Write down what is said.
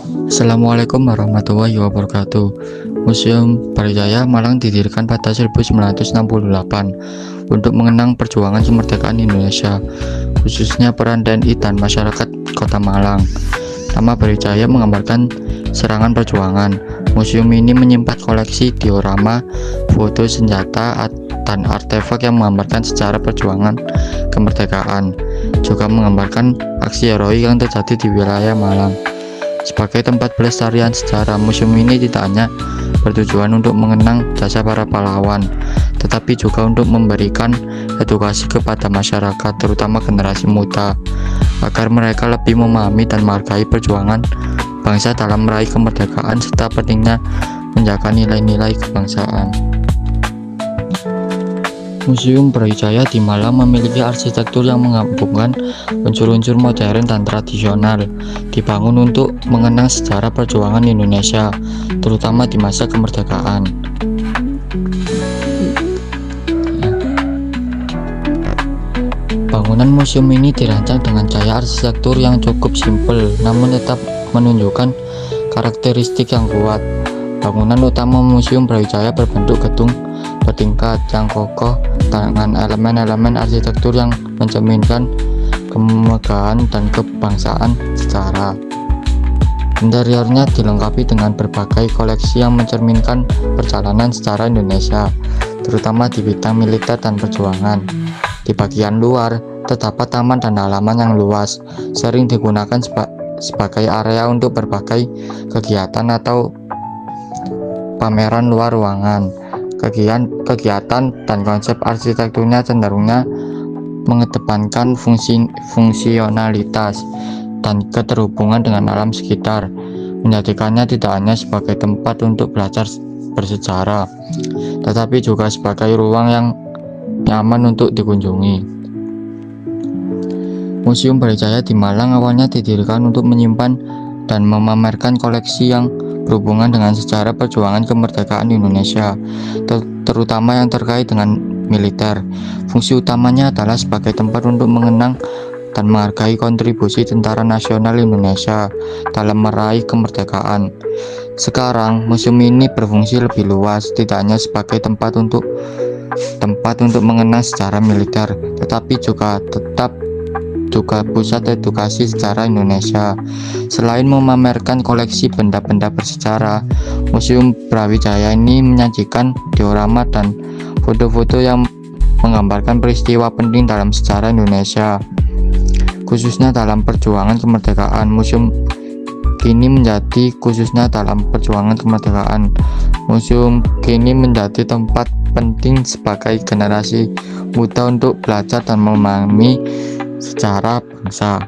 Assalamualaikum warahmatullahi wabarakatuh. Museum Brawijaya Malang didirikan pada 1968 untuk mengenang perjuangan kemerdekaan Indonesia, khususnya peran TNI dan masyarakat Kota Malang. Nama Brawijaya menggambarkan serangan perjuangan. Museum ini menyimpan koleksi diorama, foto senjata, dan artefak yang menggambarkan sejarah perjuangan kemerdekaan, juga menggambarkan aksi heroik yang terjadi di wilayah Malang. Sebagai tempat pelestarian sejarah, museum ini tidak hanya bertujuan untuk mengenang jasa para pahlawan, tetapi juga untuk memberikan edukasi kepada masyarakat, terutama generasi muda, agar mereka lebih memahami dan menghargai perjuangan bangsa dalam meraih kemerdekaan serta pentingnya menjaga nilai-nilai kebangsaan. Museum Brawijaya di Malang memiliki arsitektur yang menggabungkan unsur-unsur modern dan tradisional, dibangun untuk mengenang sejarah perjuangan Indonesia, terutama di masa kemerdekaan. Bangunan museum ini dirancang dengan gaya arsitektur yang cukup simpel, namun tetap menunjukkan karakteristik yang kuat. Bangunan utama Museum Brawijaya berbentuk gedung bertingkat yang kokoh dengan elemen-elemen arsitektur yang mencerminkan kemegahan dan kebangsaan sejarah. Interiornya dilengkapi dengan berbagai koleksi yang mencerminkan perjalanan sejarah Indonesia, terutama di bidang militer dan perjuangan. Di bagian luar terdapat taman dan halaman yang luas, sering digunakan sebagai area untuk berbagai kegiatan atau pameran luar ruangan. Kegiatan dan konsep arsitekturnya cenderungnya mengedepankan fungsionalitas dan keterhubungan dengan alam sekitar, menjadikannya tidak hanya sebagai tempat untuk belajar bersejarah, tetapi juga sebagai ruang yang nyaman untuk dikunjungi. Museum Brawijaya di Malang awalnya didirikan untuk menyimpan dan memamerkan koleksi yang berhubungan dengan sejarah perjuangan kemerdekaan Indonesia, terutama yang terkait dengan militer. Fungsi utamanya adalah sebagai tempat untuk mengenang dan menghargai kontribusi Tentara Nasional Indonesia dalam meraih kemerdekaan. Sekarang, museum ini berfungsi lebih luas, tidak hanya sebagai tempat untuk mengenang sejarah militer, tetapi juga pusat edukasi sejarah Indonesia. Selain memamerkan koleksi benda-benda bersejarah, Museum Brawijaya ini menyajikan diorama dan foto-foto yang menggambarkan peristiwa penting dalam sejarah Indonesia, khususnya dalam perjuangan kemerdekaan. Museum kini menjadi tempat penting sebagai generasi muda untuk belajar dan memahami sejarah bangsa.